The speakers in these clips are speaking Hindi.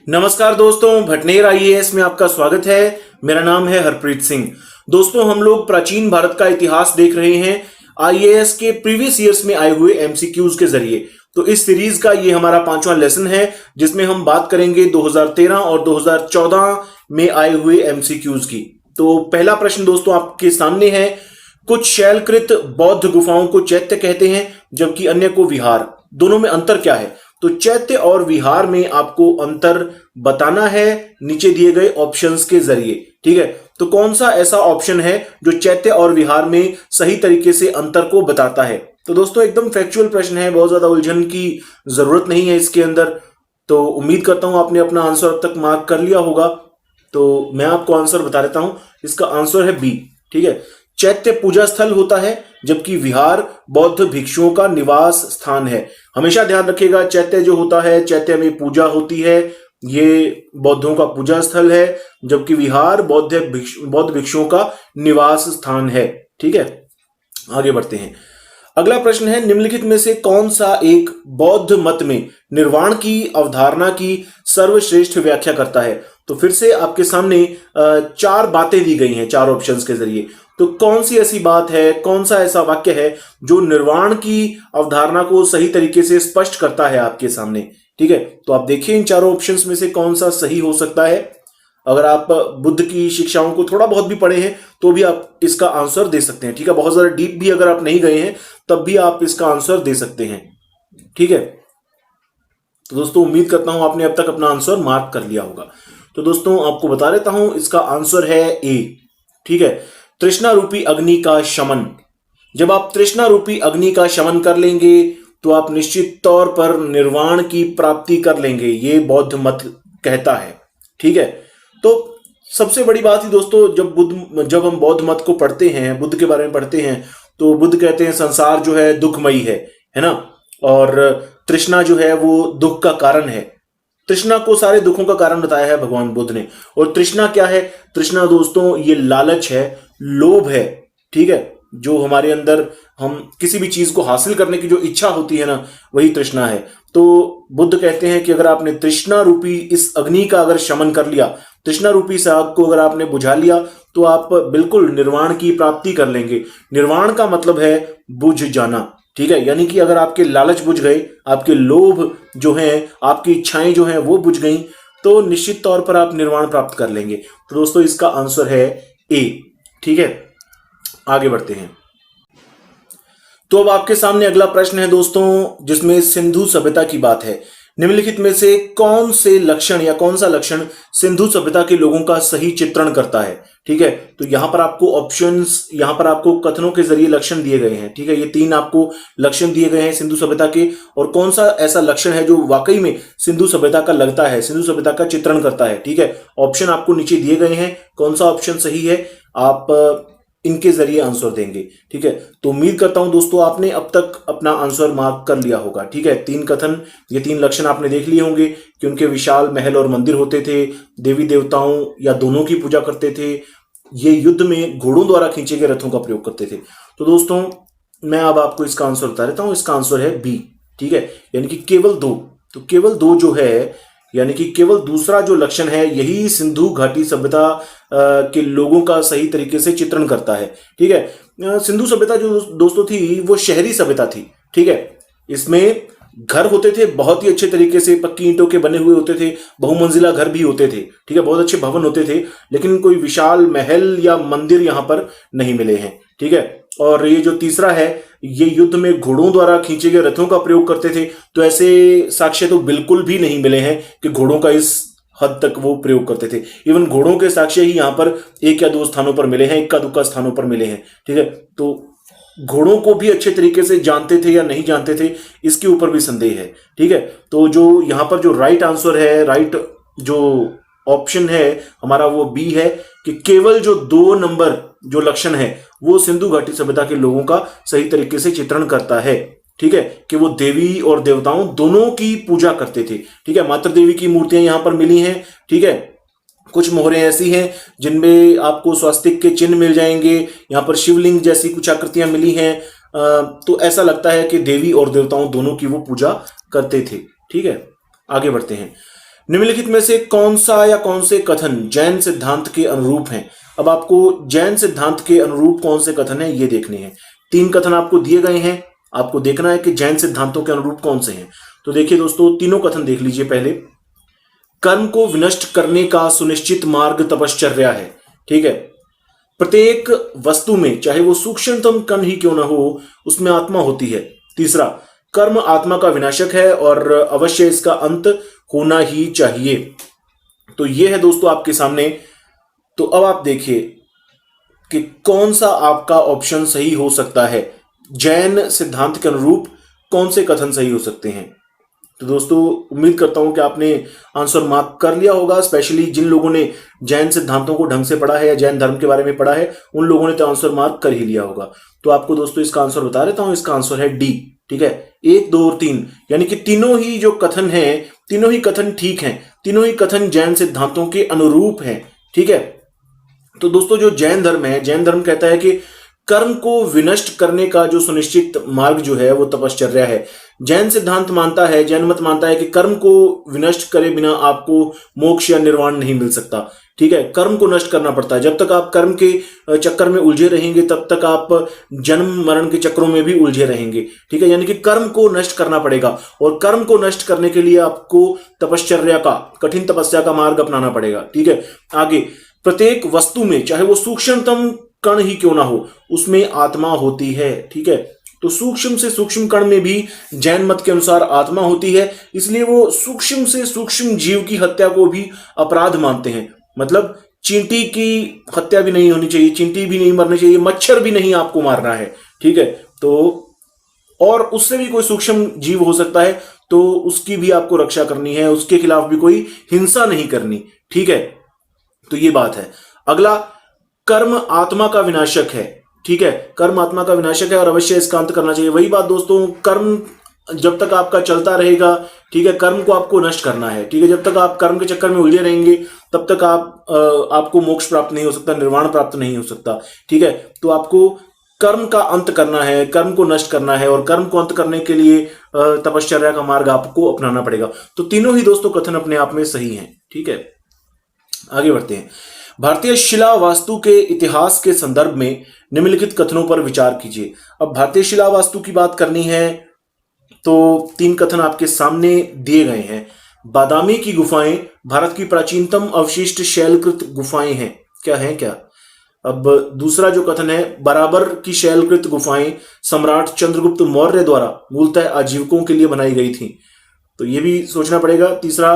नमस्कार दोस्तों, भटनेर आईएएस में आपका स्वागत है। मेरा नाम है हरप्रीत सिंह। दोस्तों, हम लोग प्राचीन भारत का इतिहास देख रहे हैं आईएएस के प्रीवियस ईयर्स में आए हुए एमसीक्यूज के जरिए। तो इस सीरीज का ये हमारा 5वां लेसन है, जिसमें हम बात करेंगे 2013 और 2014 में आए हुए एमसीक्यूज की। तो पहला प्रश्न दोस्तों आपके सामने है, कुछ शैलकृत बौद्ध गुफाओं को चैत्य कहते हैं जबकि अन्य को विहार, दोनों में अंतर क्या है? तो चैत्य और विहार में आपको अंतर बताना है नीचे दिए गए ऑप्शंस के जरिए। ठीक है, तो कौन सा ऐसा ऑप्शन है जो चैत्य और विहार में सही तरीके से अंतर को बताता है? तो दोस्तों एकदम फैक्चुअल प्रश्न है, बहुत ज्यादा उलझन की जरूरत नहीं है इसके अंदर। तो उम्मीद करता हूं आपने अपना आंसर अब तक मार्क कर लिया होगा। तो मैं आपको आंसर बता देता हूं, इसका आंसर है बी। ठीक है, चैत्य पूजा स्थल होता है जबकि विहार बौद्ध भिक्षुओं का निवास स्थान है। हमेशा ध्यान रखिएगा, चैत्य जो होता है, चैत्य में पूजा होती है, ये बौद्धों का पूजा स्थल है, जबकि विहार बौद्ध भिक्षुओं का निवास स्थान है। ठीक है, आगे बढ़ते हैं। अगला प्रश्न है, निम्नलिखित में से कौन सा एक बौद्ध मत में निर्वाण की अवधारणा की सर्वश्रेष्ठ व्याख्या करता है? तो फिर से आपके सामने चार बातें दी गई हैं चार ऑप्शंस के जरिए। तो कौन सी ऐसी बात है, कौन सा ऐसा वाक्य है जो निर्वाण की अवधारणा को सही तरीके से स्पष्ट करता है आपके सामने? ठीक है, तो आप देखिए इन चारों ऑप्शंस में से कौन सा सही हो सकता है। अगर आप बुद्ध की शिक्षाओं को थोड़ा बहुत भी पढ़े हैं तो भी आप इसका आंसर दे सकते हैं। ठीक है, बहुत ज्यादा डीप भी अगर आप नहीं गए हैं तब भी आप इसका आंसर दे सकते हैं। ठीक है, तो दोस्तों उम्मीद करता हूं आपने अब तक अपना आंसर मार्क कर लिया होगा। तो दोस्तों आपको बता देता हूं, इसका आंसर है ए। ठीक है, तृष्णा रूपी अग्नि का शमन। जब आप तृष्णा रूपी अग्नि का शमन कर लेंगे तो आप निश्चित तौर पर निर्वाण की प्राप्ति कर लेंगे, ये बौद्ध मत कहता है। ठीक है, तो सबसे बड़ी बात ही दोस्तों, जब हम बौद्ध मत को पढ़ते हैं, बुद्ध के बारे में पढ़ते हैं, तो बुद्ध कहते हैं संसार जो है दुखमयी है ना, और तृष्णा जो है वो दुख का कारण है। तृष्णा को सारे दुखों का कारण बताया है भगवान बुद्ध ने। और तृष्णा क्या है? तृष्णा दोस्तों ये लालच है, लोभ है। ठीक है, जो हमारे अंदर हम किसी भी चीज को हासिल करने की जो इच्छा होती है ना, वही तृष्णा है। तो बुद्ध कहते हैं कि अगर आपने तृष्णा रूपी इस अग्नि का अगर शमन कर लिया, तृष्णा रूपी इस आग को अगर आपने बुझा लिया, तो आप बिल्कुल निर्वाण की प्राप्ति कर लेंगे। निर्वाण का मतलब है बुझ जाना। ठीक है, यानी कि अगर आपके लालच बुझ गए, आपके लोभ जो हैं, आपकी इच्छाएं जो हैं वो बुझ गई, तो निश्चित तौर पर आप निर्वाण प्राप्त कर लेंगे। तो दोस्तों इसका आंसर है ए। ठीक है, आगे बढ़ते हैं। तो अब आपके सामने अगला प्रश्न है दोस्तों, जिसमें सिंधु सभ्यता की बात है। निम्नलिखित में से कौन से लक्षण या कौन सा लक्षण सिंधु सभ्यता के लोगों का सही चित्रण करता है? ठीक है, तो यहां पर आपको ऑप्शंस, यहां पर आपको कथनों के जरिए लक्षण दिए गए हैं। ठीक है, ये 3 आपको लक्षण दिए गए हैं सिंधु सभ्यता के, और कौन सा ऐसा लक्षण है जो वाकई में सिंधु सभ्यता का लगता है, सिंधु सभ्यता का चित्रण करता है। ठीक है, ऑप्शन आपको नीचे दिए गए हैं, कौन सा ऑप्शन सही है आप इनके जरिए आंसर देंगे। ठीक है, तो उम्मीद करता हूं दोस्तों आपने अब तक अपना आंसर मार्क कर लिया होगा। ठीक है, 3 कथन, ये 3 लक्षण आपने देख लिए होंगे कि उनके विशाल महल और मंदिर होते थे, देवी देवताओं या दोनों की पूजा करते थे, ये युद्ध में घोड़ों द्वारा खींचे गए रथों का प्रयोग करते थे। तो दोस्तों मैं अब आपको इसका आंसर बता देता हूं, इसका आंसर है बी। ठीक है, यानी कि केवल 2। तो केवल 2 जो है, यानी कि केवल दूसरा जो लक्षण है, यही सिंधु घाटी सभ्यता के लोगों का सही तरीके से चित्रण करता है। ठीक है, सिंधु सभ्यता जो दोस्तों थी वो शहरी सभ्यता थी। ठीक है, इसमें घर होते थे बहुत ही अच्छे तरीके से, पक्की ईंटों के बने हुए होते थे, बहुमंजिला घर भी होते थे। ठीक है, बहुत अच्छे भवन होते थे, लेकिन कोई विशाल महल या मंदिर यहां पर नहीं मिले हैं। ठीक है, और ये जो तीसरा है, ये युद्ध में घोड़ों द्वारा खींचे गए रथों का प्रयोग करते थे। तो ऐसे साक्ष्य तो बिल्कुल भी नहीं मिले हैं कि घोड़ों का इस हद तक वो प्रयोग करते थे। इवन घोड़ों के साक्ष्य ही यहां पर 1 या 2 स्थानों पर मिले हैं, इक्का दुक्का स्थानों पर मिले हैं। ठीक है, तो घोड़ों को भी अच्छे तरीके से जानते थे या नहीं जानते थे, इसके ऊपर भी संदेह है। ठीक है, तो जो यहां पर जो राइट आंसर है, राइट जो ऑप्शन है हमारा, वो बी है कि केवल जो 2 नंबर जो लक्षण है वो सिंधु घाटी सभ्यता के लोगों का सही तरीके से चित्रण करता है। ठीक है, कि वो देवी और देवताओं दोनों की पूजा करते थे। ठीक है, मातृ देवी की मूर्तियां यहां पर मिली हैं। ठीक है, कुछ मोहरें ऐसी हैं जिनमें आपको स्वास्तिक के चिन्ह मिल जाएंगे, यहाँ पर शिवलिंग जैसी कुछ आकृतियां मिली हैं। तो ऐसा लगता है कि देवी और देवताओं दोनों की वो पूजा करते थे। ठीक है, आगे बढ़ते हैं। निम्नलिखित में से कौन सा या कौन से कथन जैन सिद्धांत के अनुरूप हैं? अब आपको जैन सिद्धांत के अनुरूप कौन से कथन है ये देखने हैं। 3 कथन आपको दिए गए हैं, आपको देखना है कि जैन सिद्धांतों के अनुरूप कौन से हैं। तो देखिए दोस्तों, तीनों कथन देख लीजिए। पहले, कर्म को विनष्ट करने का सुनिश्चित मार्ग तपश्चर्या है। ठीक है, प्रत्येक वस्तु में चाहे वो सूक्ष्मतम कण ही क्यों ना हो, उसमें आत्मा होती है। तीसरा, कर्म आत्मा का विनाशक है और अवश्य इसका अंत होना ही चाहिए। तो ये है दोस्तों आपके सामने। तो अब आप देखिए कि कौन सा आपका ऑप्शन सही हो सकता है, जैन सिद्धांत के अनुरूप कौन से कथन सही हो सकते हैं। तो दोस्तों, उम्मीद करता हूं कि आपने आंसर मार्क कर लिया होगा। स्पेशली जिन लोगों ने जैन सिद्धांतों को ढंग से पढ़ा है या जैन धर्म के बारे में पढ़ा है, उन लोगों ने तो आंसर मार्क कर ही लिया होगा। तो आपको दोस्तों इसका आंसर बता देता हूं। इसका आंसर है डी। ठीक है, 1, 2 और 3, यानी कि तीनों ही जो कथन हैं, तीनों ही कथन ठीक हैं, तीनों ही कथन जैन सिद्धांतों के अनुरूप हैं। ठीक है, तो दोस्तों जो जैन धर्म है, जैन धर्म कहता है कि कर्म को विनष्ट करने का जो सुनिश्चित मार्ग जो है वो तपश्चर्या है। जैन सिद्धांत मानता है, जैन मत मानता है कि कर्म को विनष्ट करे बिना आपको मोक्ष या निर्वाण नहीं मिल सकता। ठीक है, कर्म को नष्ट करना पड़ता है। जब तक आप कर्म के चक्कर में उलझे रहेंगे, तब तक आप जन्म मरण के चक्रों में भी उलझे रहेंगे। ठीक है, यानी कि कर्म को नष्ट करना पड़ेगा, और कर्म को नष्ट करने के लिए आपको तपश्चर्या का, कठिन तपस्या का मार्ग अपनाना पड़ेगा। ठीक है, आगे, प्रत्येक वस्तु में चाहे वो सूक्ष्मतम कण ही क्यों ना हो, उसमें आत्मा होती है। ठीक है, तो सूक्ष्म से सूक्ष्म कण में भी जैन मत के अनुसार आत्मा होती है, इसलिए वो सूक्ष्म से सूक्ष्म जीव की हत्या को भी अपराध मानते हैं। मतलब चींटी की हत्या भी नहीं होनी चाहिए, चींटी भी नहीं मरनी चाहिए, मच्छर भी नहीं आपको मारना है। ठीक है, तो और उससे भी कोई सूक्ष्म जीव हो सकता है, तो उसकी भी आपको रक्षा करनी है, उसके खिलाफ भी कोई हिंसा नहीं करनी। ठीक है, तो ये बात है। अगला, कर्म आत्मा का विनाशक है। ठीक है, कर्म आत्मा का विनाशक है और अवश्य इसका अंत करना चाहिए। वही बात दोस्तों, कर्म जब तक आपका चलता रहेगा, ठीक है, कर्म को आपको नष्ट करना है। ठीक है, जब तक आप कर्म के चक्कर में उलझे रहेंगे, तब तक आपको मोक्ष प्राप्त नहीं हो सकता, निर्वाण प्राप्त नहीं हो सकता। ठीक है, तो आपको कर्म का अंत करना है, कर्म को नष्ट करना है, और कर्म को अंत करने के लिए तपश्चर्या का मार्ग आपको अपनाना पड़ेगा। तो तीनों ही दोस्तों कथन अपने आप में सही हैं। ठीक है, आगे बढ़ते हैं। भारतीय शिला वास्तु के इतिहास के संदर्भ में निम्नलिखित कथनों पर विचार कीजिए। अब भारतीय शिला वास्तु की बात करनी है तो 3 कथन आपके सामने दिए गए हैं। बादामी की गुफाएं भारत की प्राचीनतम अवशिष्ट शैलकृत गुफाएं हैं। क्या है क्या? अब दूसरा जो कथन है, बराबर की शैलकृत गुफाएं सम्राट चंद्रगुप्त मौर्य द्वारा मूलतः आजीविकों के लिए बनाई गई थी। तो ये भी सोचना पड़ेगा। तीसरा,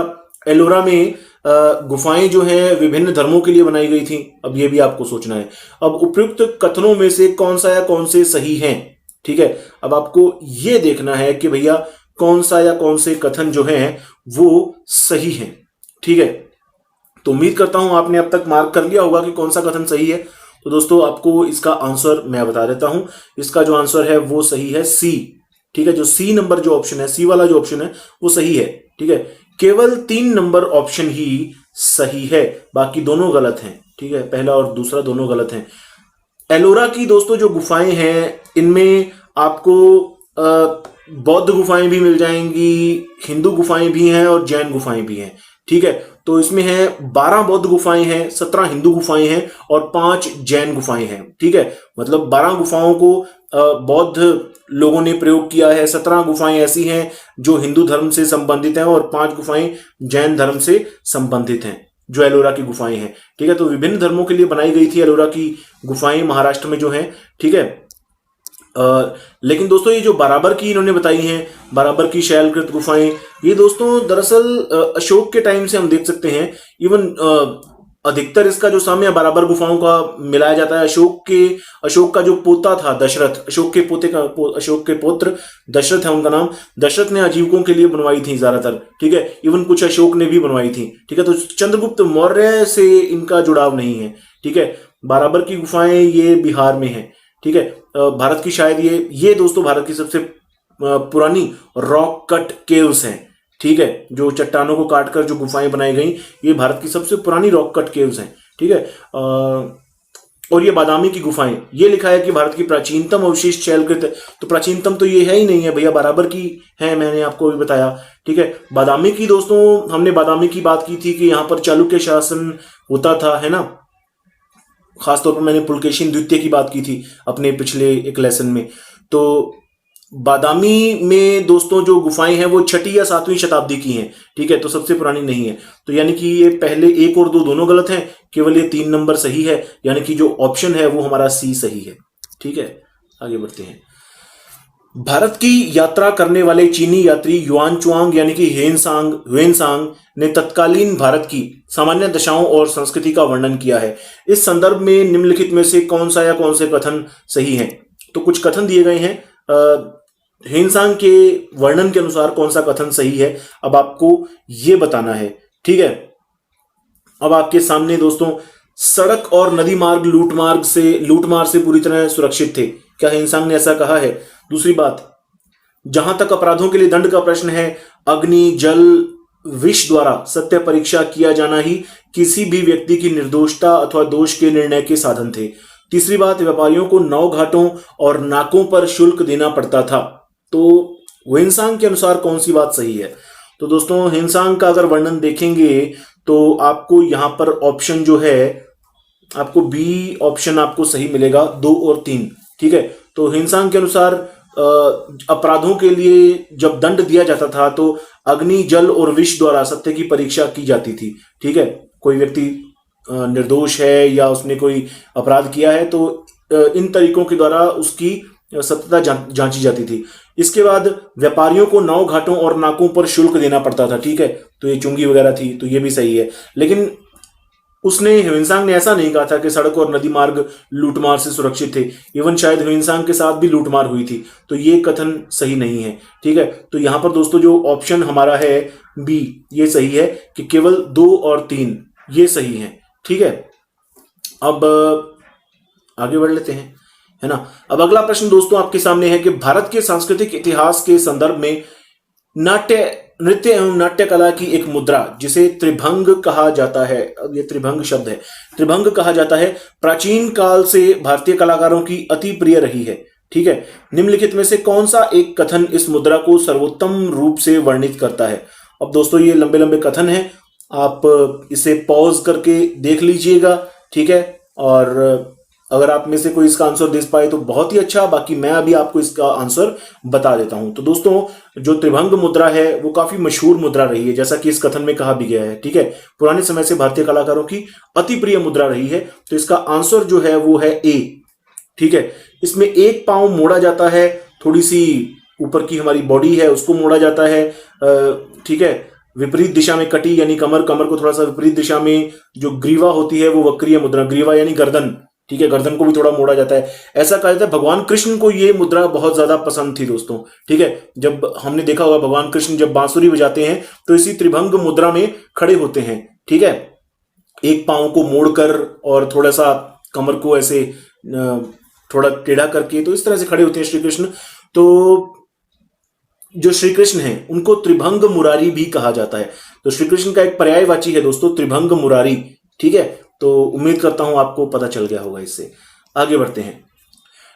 एलोरा में गुफाएं जो हैं विभिन्न धर्मों के लिए बनाई गई थी। अब ये भी आपको सोचना है। अब उपयुक्त कथनों में से कौन सा या कौन से सही हैं? ठीक है, अब आपको ये देखना है कि भैया कौन सा या कौन से कथन जो हैं वो सही हैं। ठीक है, तो उम्मीद करता हूं आपने अब तक मार्क कर लिया होगा कि कौन सा कथन सही है। तो दोस्तों आपको इसका आंसर मैं बता देता हूं। इसका जो आंसर है वो सही है सी। ठीक है, जो सी नंबर जो ऑप्शन है, सी वाला जो ऑप्शन है वो सही है। ठीक है, केवल 3 नंबर ऑप्शन ही सही है, बाकी दोनों गलत हैं। ठीक है, पहला और दूसरा दोनों गलत हैं। एलोरा की दोस्तों जो गुफाएं हैं, इनमें आपको बौद्ध गुफाएं भी मिल जाएंगी, हिंदू गुफाएं भी हैं और जैन गुफाएं भी हैं। ठीक है, तो इसमें है 12 बौद्ध गुफाएं हैं, 17 हिंदू गुफाएं हैं और 5 जैन गुफाएं हैं। ठीक है, मतलब 12 गुफाओं को बौद्ध लोगों ने प्रयोग किया है, 17 गुफाएं ऐसी हैं जो हिंदू धर्म से संबंधित हैं और 5 गुफाएं जैन धर्म से संबंधित हैं, जो एलोरा की गुफाएं हैं। ठीक है, तो विभिन्न धर्मों के लिए बनाई गई थी एलोरा की गुफाएं महाराष्ट्र में जो हैं। ठीक है, लेकिन दोस्तों ये जो बराबर की इन्होंने बताई हैं, बराबर की शैलकृत गुफाएं, ये दोस्तों दरअसल अशोक के टाइम से हम देख सकते हैं। इवन अधिकतर इसका जो साम्य बराबर गुफाओं का मिलाया जाता है अशोक का जो पोता था दशरथ, अशोक के पुत्र दशरथ है उनका नाम। दशरथ ने आजीविकों के लिए बनवाई थी ज्यादातर। ठीक है, इवन कुछ अशोक ने भी बनवाई थी। ठीक है, तो चंद्रगुप्त मौर्य से इनका जुड़ाव नहीं है। ठीक है, बराबर की गुफाएं ये बिहार में है। ठीक है, भारत की शायद ये दोस्तों भारत की सबसे पुरानी रॉक कट केव्स हैं। ठीक है, जो चट्टानों को काटकर जो गुफाएं बनाई गई, ये भारत की सबसे पुरानी रॉक कट केव्स हैं। ठीक है, और ये बादामी की गुफाएं, ये लिखा है कि भारत की प्राचीनतम अवशेष शैलकृत है। तो प्राचीनतम तो ये है ही नहीं है भैया, बराबर की है, मैंने आपको अभी बताया। ठीक है, बादामी की दोस्तों, हमने बादामी की बात की थी कि यहाँ पर चालुक्य शासन होता था, है ना। खासतौर पर मैंने पुलकेशिन द्वितीय की बात की थी अपने पिछले एक लेसन में। तो बादामी में दोस्तों जो गुफाएं हैं वो 6ठी या 7वीं शताब्दी की हैं। ठीक है, तो सबसे पुरानी नहीं है। तो यानी कि ये पहले 1 और 2 दोनों गलत हैं, केवल ये 3 नंबर सही है, यानी कि जो ऑप्शन है वो हमारा सी सही है। ठीक है, आगे बढ़ते हैं। भारत की यात्रा करने वाले चीनी यात्री युआन चुआंग यानी कि ह्वेनसांग ने तत्कालीन भारत की सामान्य दशाओं और संस्कृति का वर्णन किया है। इस संदर्भ में निम्नलिखित में से कौन सा या कौन से कथन सही हैं? तो कुछ कथन दिए गए हैं, ह्वेनसांग के वर्णन के अनुसार कौन सा कथन सही है, अब आपको ये बताना है। ठीक है, अब आपके सामने दोस्तों, सड़क और नदी मार्ग लूटमार से पूरी तरह सुरक्षित थे। क्या ह्वेनसांग ने ऐसा कहा है? दूसरी बात, जहां तक अपराधों के लिए दंड का प्रश्न है, अग्नि जल विष द्वारा सत्य परीक्षा किया जाना ही किसी भी व्यक्ति की निर्दोषता अथवा दोष के निर्णय के साधन थे। तीसरी बात, व्यापारियों को नौ घाटों और नाकों पर शुल्क देना पड़ता था। तो ह्वेनसांग के अनुसार कौन सी बात सही है? तो दोस्तों ह्वेनसांग का अगर वर्णन देखेंगे तो आपको यहां पर ऑप्शन जो है, आपको बी ऑप्शन आपको सही मिलेगा, 2 और 3। ठीक है, तो ह्वेनसांग के अनुसार अपराधों के लिए जब दंड दिया जाता था तो अग्नि जल और विष द्वारा सत्य की परीक्षा की जाती थी। ठीक है, कोई व्यक्ति निर्दोष है या उसने कोई अपराध किया है तो इन तरीकों के द्वारा उसकी सत्यता जांची जाती थी। इसके बाद व्यापारियों को 9 घाटों और नाकों पर शुल्क देना पड़ता था। ठीक है, तो ये चुंगी वगैरह थी, तो ये भी सही है। लेकिन ह्वेनसांग ने ऐसा नहीं कहा था कि सड़क और नदी मार्ग लूटमार से सुरक्षित थे। इवन शायद ह्वेनसांग के साथ भी लूटमार हुई थी, तो ये कथन सही नहीं है। ठीक है, तो यहां पर दोस्तों जो ऑप्शन हमारा है बी, ये सही है कि केवल 2 और 3 ये सही है। ठीक है, अब आगे बढ़ लेते हैं, है ना। अब अगला प्रश्न दोस्तों आपके सामने है कि भारत के सांस्कृतिक इतिहास के संदर्भ में नृत्य एवं नाट्य कला की एक मुद्रा जिसे त्रिभंग कहा जाता है, अब ये त्रिभंग शब्द है, त्रिभंग कहा जाता है, प्राचीन काल से भारतीय कलाकारों की अति प्रिय रही है। ठीक है, निम्नलिखित में से कौन सा एक कथन इस मुद्रा को सर्वोत्तम रूप से वर्णित करता है? अब दोस्तों ये लंबे लंबे कथन हैं, आप इसे पॉज करके देख लीजिएगा। ठीक है, और अगर आप में से कोई इसका आंसर दे पाए तो बहुत ही अच्छा, बाकी मैं अभी आपको इसका आंसर बता देता हूं। तो दोस्तों जो त्रिभंग मुद्रा है वो काफी मशहूर मुद्रा रही है, जैसा कि इस कथन में कहा भी गया है। ठीक है, पुराने समय से भारतीय कलाकारों की अति प्रिय मुद्रा रही है, तो इसका आंसर जो है वो है ए। ठीक है, इसमें एक पांव मोड़ा जाता है, थोड़ी सी ऊपर की हमारी बॉडी है उसको मोड़ा जाता है। ठीक है, विपरीत दिशा में कटी यानी कमर को थोड़ा सा विपरीत दिशा में, जो ग्रीवा होती है वो वक्रीय मुद्रा, ग्रीवा यानी गर्दन। ठीक है, गर्दन को भी थोड़ा मोड़ा जाता है। ऐसा कहा जाता है भगवान कृष्ण को ये मुद्रा बहुत ज्यादा पसंद थी दोस्तों। ठीक है, जब हमने देखा होगा भगवान कृष्ण जब बांसुरी बजाते हैं तो इसी त्रिभंग मुद्रा में खड़े होते हैं। ठीक है, एक पांव को मोड़कर और थोड़ा सा कमर को ऐसे थोड़ा टेढ़ा करके, तो इस तरह से खड़े होते हैं श्री कृष्ण। तो जो श्री कृष्ण है उनको त्रिभंग मुरारी भी कहा जाता है। तो श्री कृष्ण का एक पर्यायवाची है दोस्तों त्रिभंग मुरारी। ठीक है, तो उम्मीद करता हूं आपको पता चल गया होगा। इससे आगे बढ़ते हैं।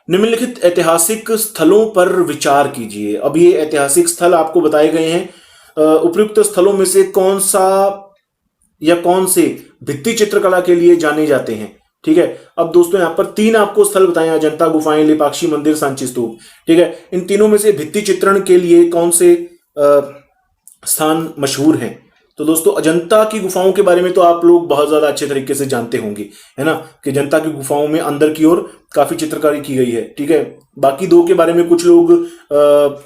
निम्नलिखित ऐतिहासिक स्थलों पर विचार कीजिए। अब ये ऐतिहासिक स्थल आपको बताए गए हैं। उपयुक्त स्थलों में से कौन सा या कौन से भित्ति चित्रकला के लिए जाने जाते हैं? ठीक है, अब दोस्तों यहां पर 3 आपको स्थल बताए, अजंता गुफाएं, लेपाक्षी मंदिर, सांची स्तूप। ठीक है, इन तीनों में से भित्ति चित्रण के लिए कौन से स्थान मशहूर हैं? तो दोस्तों अजंता की गुफाओं के बारे में तो आप लोग बहुत ज्यादा अच्छे तरीके से जानते होंगे, है ना, कि अजंता की गुफाओं में अंदर की ओर काफी चित्रकारी की गई है। ठीक है, बाकी 2 के बारे में कुछ लोग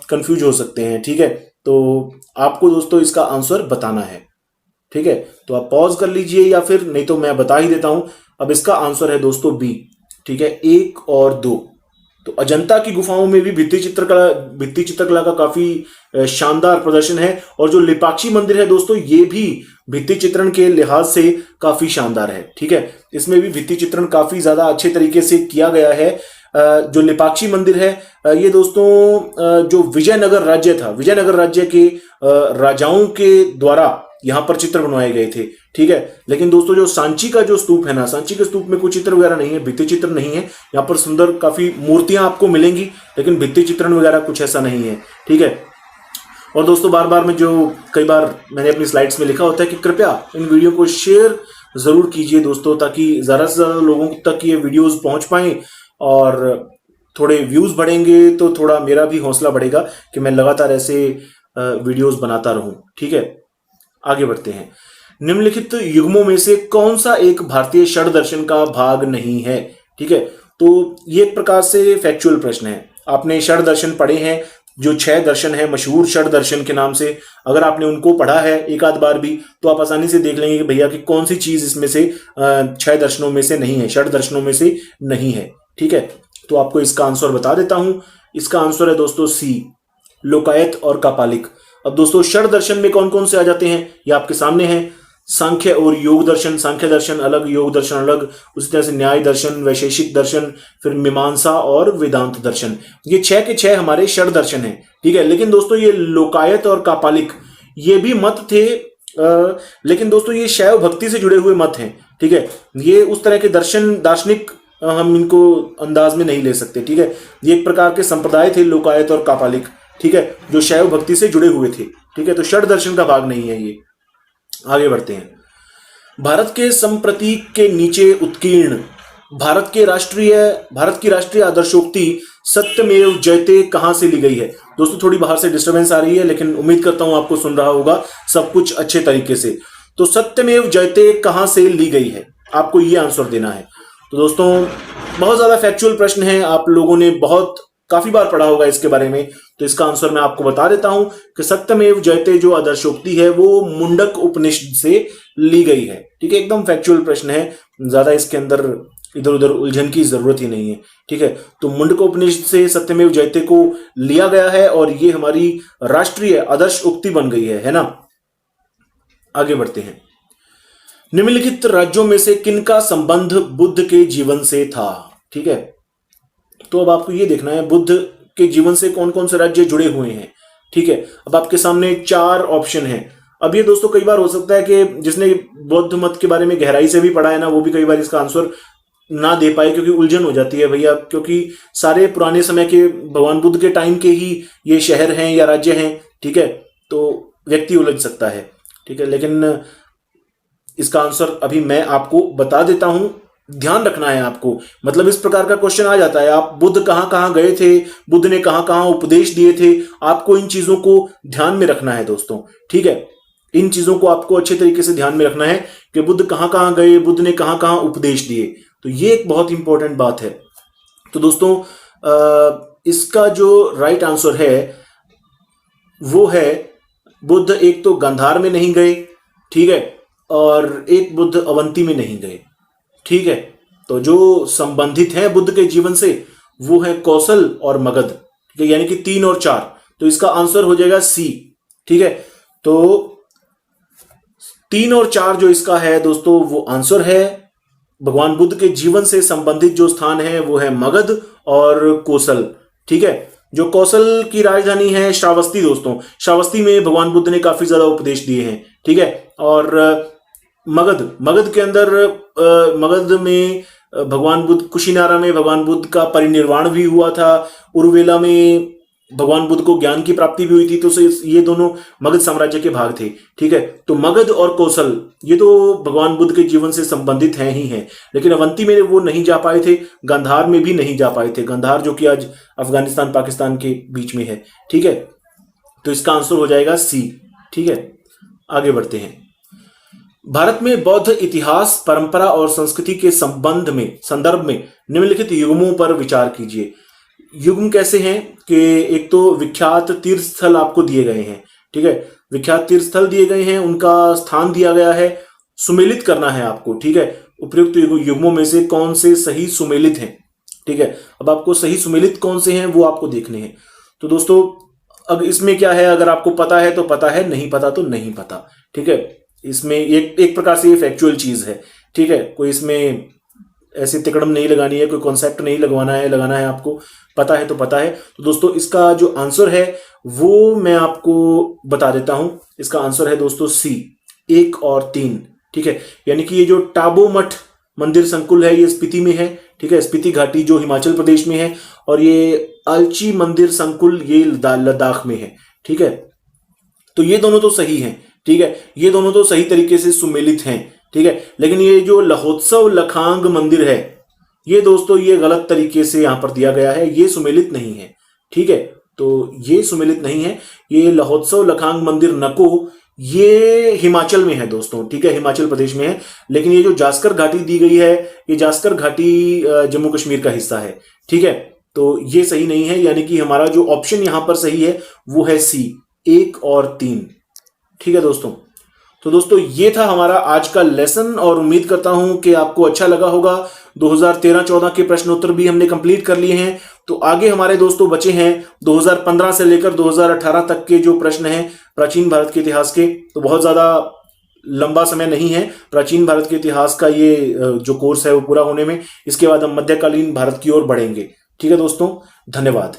कंफ्यूज हो सकते हैं। ठीक है, तो आपको दोस्तों इसका आंसर बताना है। ठीक है, तो आप पॉज कर लीजिए या फिर नहीं तो मैं बता ही देता हूं। अब इसका आंसर है दोस्तों बी। ठीक है, 1 और 2। तो अजंता की गुफाओं में भी भित्ति चित्रकला का काफी शानदार प्रदर्शन है, और जो लेपाक्षी मंदिर है दोस्तों ये भी भित्ति चित्रण के लिहाज से काफी शानदार है। ठीक है, इसमें भी भित्ति चित्रण काफी ज्यादा अच्छे तरीके से किया गया है। जो लेपाक्षी मंदिर है ये दोस्तों जो विजयनगर राज्य था, विजयनगर राज्य के राजाओं के द्वारा यहां पर चित्र बनवाए गए थे, ठीक है। लेकिन दोस्तों जो सांची का जो स्तूप है ना, सांची के स्तूप में कोई चित्र वगैरह नहीं है, भित्ति चित्र नहीं है। यहाँ पर सुंदर काफी मूर्तियां आपको मिलेंगी, लेकिन भित्ति चित्रण वगैरह कुछ ऐसा नहीं है, ठीक है। और दोस्तों बार बार में जो कई बार मैंने अपनी स्लाइड्स में लिखा होता है कि कृपया इन वीडियो को शेयर जरूर कीजिए दोस्तों, ताकि ज्यादा से ज्यादा लोगों तक ये वीडियोस पहुंच पाए और थोड़े व्यूज बढ़ेंगे तो थोड़ा मेरा भी हौसला बढ़ेगा कि मैं लगातार ऐसे वीडियोस बनाता रहूं, ठीक है। आगे बढ़ते हैं। निम्नलिखित युग्मों में से कौन सा एक भारतीय षड दर्शन का भाग नहीं है, ठीक है। तो ये एक प्रकार से फैक्चुअल प्रश्न है। आपने षड दर्शन पढ़े हैं, जो 6 दर्शन है मशहूर षड दर्शन के नाम से, अगर आपने उनको पढ़ा है एक आध बार भी तो आप आसानी से देख लेंगे कि भैया कि कौन सी चीज इसमें से 6 दर्शनों में से नहीं है, षड दर्शनों में से नहीं है, ठीक है। तो आपको इसका आंसर बता देता हूं। इसका आंसर है दोस्तों सी, लोकायत और कापालिक। अब दोस्तों षड दर्शन में कौन कौन से आ जाते हैं ये आपके सामने है। सांख्य और योग दर्शन, सांख्य दर्शन अलग, योग दर्शन अलग। उसी तरह से न्याय दर्शन, वैशेषिक दर्शन, फिर मीमांसा और वेदांत दर्शन। ये 6 के 6 हमारे षड दर्शन हैं, ठीक है। लेकिन दोस्तों ये लोकायत और कापालिक ये भी मत थे, लेकिन दोस्तों ये शैव भक्ति से जुड़े हुए मत हैं, ठीक है। ये उस तरह के दर्शन दार्शनिक हम इनको अंदाज में नहीं ले सकते, ठीक है। ये एक प्रकार के संप्रदाय थे लोकायत और कापालिक, ठीक है, जो शैव भक्ति से जुड़े हुए थे, ठीक है। तो षड दर्शन का भाग नहीं है ये। आगे बढ़ते हैं। भारत के संप्रतीक के नीचे उत्कीर्ण भारत की राष्ट्रीय आदर्शोक्ति सत्यमेव जयते कहां से ली गई है। दोस्तों थोड़ी बाहर से डिस्टरबेंस आ रही है, लेकिन उम्मीद करता हूं आपको सुन रहा होगा सब कुछ अच्छे तरीके से। तो सत्यमेव जयते कहां से ली गई है, आपको ये आंसर देना है। तो दोस्तों बहुत ज्यादा फैक्चुअल प्रश्न है, आप लोगों ने काफी बार पढ़ा होगा इसके बारे में। तो इसका आंसर मैं आपको बता देता हूं कि सत्यमेव जयते जो आदर्शोक्ति है वो मुंडक उपनिषद से ली गई है, ठीक है। एकदम फैक्चुअल प्रश्न है, ज्यादा इसके अंदर इधर उधर उलझन की जरूरत ही नहीं है, ठीक है। तो मुंडक उपनिषद से सत्यमेव जयते को लिया गया है और ये हमारी राष्ट्रीय आदर्श उक्ति बन गई है ना। आगे बढ़ते हैं। निम्नलिखित राज्यों में से किनका संबंध बुद्ध के जीवन से था, ठीक है। तो अब आपको ये देखना है बुद्ध के जीवन से कौन कौन से राज्य जुड़े हुए हैं, ठीक है। अब आपके सामने 4 ऑप्शन हैं। अब ये दोस्तों कई बार हो सकता है कि जिसने बौद्ध मत के बारे में गहराई से भी पढ़ा है ना, वो भी कई बार इसका आंसर ना दे पाए, क्योंकि उलझन हो जाती है भैया, क्योंकि सारे पुराने समय के भगवान बुद्ध के टाइम के ही ये शहर हैं या राज्य हैं, ठीक है। तो व्यक्ति उलझ सकता है, ठीक है। लेकिन इसका आंसर अभी मैं आपको बता देता हूं, ध्यान रखना है आपको। मतलब इस प्रकार का क्वेश्चन आ जाता है, आप बुद्ध कहां कहां गए थे, बुद्ध ने कहां कहां उपदेश दिए थे, आपको इन चीजों को ध्यान में रखना है दोस्तों, ठीक है। इन चीजों को आपको अच्छे तरीके से ध्यान में रखना है कि बुद्ध कहां कहां गए, बुद्ध ने कहां कहां उपदेश दिए। तो ये एक बहुत इंपॉर्टेंट बात है। तो दोस्तों इसका जो राइट आंसर है वो है बुद्ध एक तो गांधार में नहीं गए, ठीक है, और एक बुद्ध अवंती में नहीं गए, ठीक है। तो जो संबंधित हैं बुद्ध के जीवन से वो है कौशल और मगध, ठीक है, यानी कि 3 और 4। तो इसका आंसर हो जाएगा सी, ठीक है। तो 3 और 4 जो इसका है दोस्तों वो आंसर है। भगवान बुद्ध के जीवन से संबंधित जो स्थान है वो है मगध और कौशल, ठीक है। जो कौशल की राजधानी है श्रावस्ती दोस्तों, श्रावस्ती में भगवान बुद्ध ने काफी ज्यादा उपदेश दिए हैं, ठीक है। और मगध के अंदर मगध में भगवान बुद्ध, कुशीनारा में भगवान बुद्ध का परिनिर्वाण भी हुआ था, उर्वेला में भगवान बुद्ध को ज्ञान की प्राप्ति भी हुई थी। तो ये दोनों मगध साम्राज्य के भाग थे, ठीक है। तो मगध और कौशल ये तो भगवान बुद्ध के जीवन से संबंधित हैं ही हैं, लेकिन अवंती में वो नहीं जा पाए थे, गांधार में भी नहीं जा पाए थे, गांधार जो कि आज अफगानिस्तान पाकिस्तान के बीच में है, ठीक है। तो इसका आंसर हो जाएगा सी, ठीक है। आगे बढ़ते हैं। भारत में बौद्ध इतिहास, परंपरा और संस्कृति के संदर्भ में निम्नलिखित युग्मों पर विचार कीजिए। युग्म कैसे हैं कि एक तो विख्यात तीर्थ स्थल आपको दिए गए हैं, ठीक है, विख्यात तीर्थ स्थल दिए गए हैं, उनका स्थान दिया गया है, सुमेलित करना है आपको, ठीक है। उपयुक्त युग्मों में से कौन से सही सुमेलित हैं, ठीक है। अब आपको सही सुमेलित कौन से हैं वो आपको देखने हैं। तो दोस्तों अब इसमें क्या है, अगर आपको पता है तो पता है, नहीं पता तो नहीं पता, ठीक है। इसमें एक प्रकार से ये फैक्चुअल चीज है, ठीक है। कोई इसमें ऐसी तिकड़म नहीं लगानी है, कोई कॉन्सेप्ट नहीं लगाना है आपको, पता है तो पता है। तो दोस्तों इसका जो आंसर है वो मैं आपको बता देता हूं। इसका आंसर है दोस्तों सी, 1 और 3। ठीक है, यानी कि ये जो टाबो मठ मंदिर संकुल है ये स्पीति में है। ठीक है, स्पीति घाटी जो हिमाचल प्रदेश में है, और ये अलची मंदिर संकुल ये लद्दाख में है। ठीक है, तो ये दोनों तो सही हैं। ठीक है, ये दोनों तो सही तरीके से सुमेलित हैं। ठीक है, लेकिन ये जो लहोत्सव लखांग मंदिर है ये दोस्तों ये गलत तरीके से यहां पर दिया गया है, ये सुमेलित नहीं है। ठीक है, तो ये सुमेलित नहीं है। ये लहोत्सव लखांग मंदिर नको ये हिमाचल में है दोस्तों। ठीक है, हिमाचल प्रदेश में है, लेकिन ये जो जास्कर घाटी दी गई है ये जास्कर घाटी जम्मू कश्मीर का हिस्सा है। ठीक है, तो ये सही नहीं है, यानी कि हमारा जो ऑप्शन यहां पर सही है वो है सी, 1 और 3। ठीक है दोस्तों, तो दोस्तों ये था हमारा आज का लेसन, और उम्मीद करता हूं कि आपको अच्छा लगा होगा। 2013-14 के प्रश्नोत्तर भी हमने कंप्लीट कर लिए हैं। तो आगे हमारे दोस्तों बचे हैं 2015 से लेकर 2018 तक के जो प्रश्न हैं प्राचीन भारत के इतिहास के। तो बहुत ज्यादा लंबा समय नहीं है प्राचीन भारत के इतिहास का ये जो कोर्स है वो पूरा होने में। इसके बाद हम मध्यकालीन भारत की ओर बढ़ेंगे। ठीक है दोस्तों, धन्यवाद।